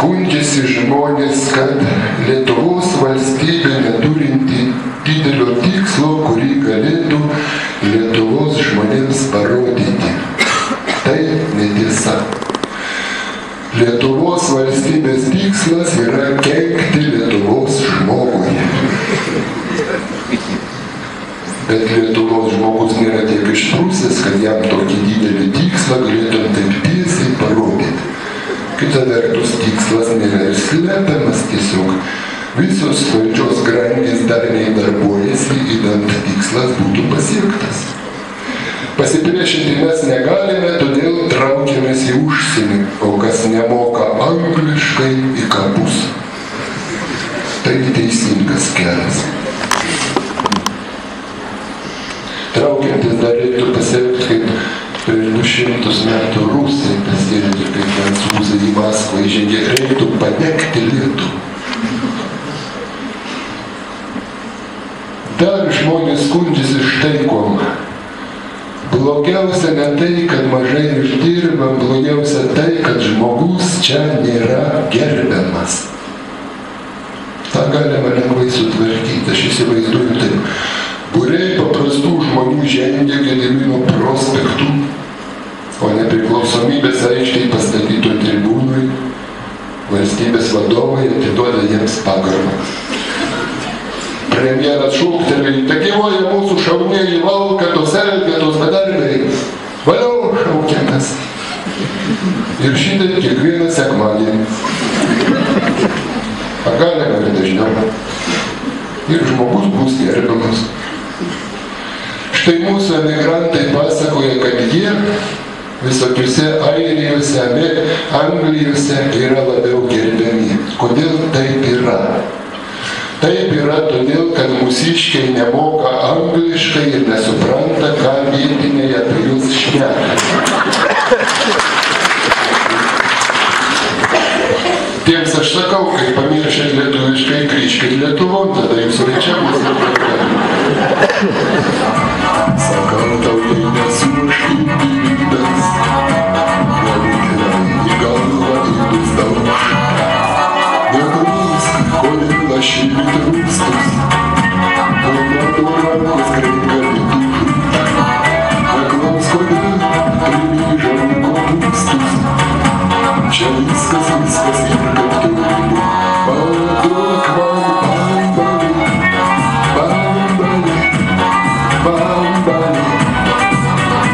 skundžiasi žmonės, kad Lietuvos valstybė neturinti didelio tikslo, kurį galėtų Lietuvos žmonėms parodyti. Tai netiesa. Lietuvos valstybės tikslas yra kenkti Lietuvos žmogui. Bet Lietuvos žmogus nėra tiek išprusęs, kad jam tokį didelį tikslą galėtum taip tiesiai parodyti. Kita vertus, tikslas nėra ir slepiamas, tiesiog visos valdžios grandys darniai darbuojasi, idant tikslas būtų pasiektas. Pasipriešinti mes negalime, todėl traukiamės į užsienį, o kas nemoka angliškai, į kapus. Tai teisingas kelias. Traukiantis dar reiktų pasielgti, kaip prieš 200 metų Rusai pasielgė, kaip prancūzai į Maskvą įžengė, reiktų padegti Lietuvą. Dar žmonės skundžiasi štai kuom. Blogiausia ne tai, kad mažai uždirba, blogiausia tai, kad žmogus čia nėra gerbiamas. tą galima lengvai sutvarkyti. Aš įsivaizduoju taip. Būriai paprastų žmonių žengia Gedimino prospektų, o nepriklausomybės aikštėje pastatyto tribūnui valstybės vadovai atiduoda jiems pagarbą. Premjeras šūktelėjo, tegyvuoja mūsų šaunieji Valkatos, Elgetos bedarbiai. Valiau šaukiamės. Ir šitaip kiekvieną sekmadienį. Ar galima ir dažniau. Ir žmogus bus gerbiamas. Štai mūsų emigrantai pasakoja, kad jie visokiuose Airijose, Anglijose yra labiau gerbiami. Kodėl taip yra? Taip yra todėl, kad mūsiškiai nemoka angliškai ir nesupranta, ką vietiniai apie jūs šneka. Tiems aš sakau, kai pamiršėt lietuviškai, grįžkit Lietuvon, tada jūs reičia mūsų problema. Sakau, tau jei nesu užkimdytas, nebūtinai į galvą įdus dauž. Negrūsk, kodėl aš įvitrūstus, kodėl rankos greit gali dužūt. Neklaus, kodėl primyžam kopūstus, čia viskas ir kaip turi būt. Paduok man bambalį, bambalį.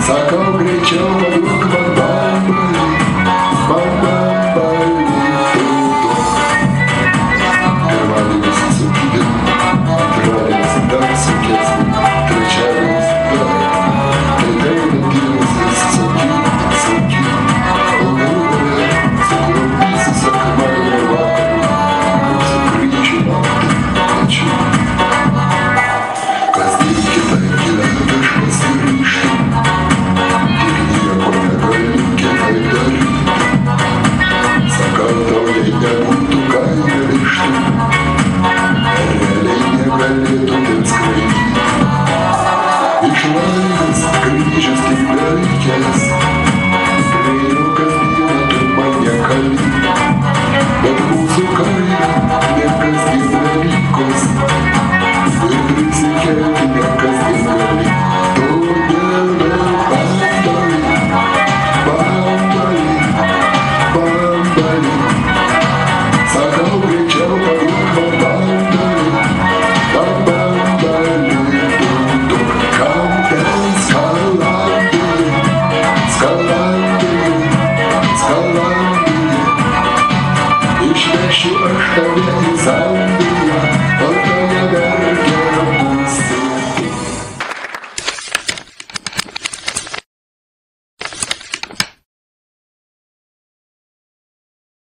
Sakau greičiau, paduok man bambalį. Pirmadienis sunkydė, antradienis dar sunkesnį, trečiadienis dar. Tai dienas vis sunky. O galų suklaudysi sekmadienio vakarą, kaip sugrįšiu naktį plačiu. Kasdien kitaip gyvent aš pasiryžtu, ir nieko negaliu kitaip daryti. Sakau tau, jei nebūtų kailio vištų, realiai negalėtų taip skraidyti. Iš laimės grįžęs kaip belikęs, prieinu kasdieną tu mane kali, bet mūsų kaime ne kasdien Velykos, ir prisikelti ne kasdien gali. Todėl bambalį, bambalį, sakau greičiau paduok man bambalį, kam ten skalandį, skalandį, išvešiu aš tave į salą.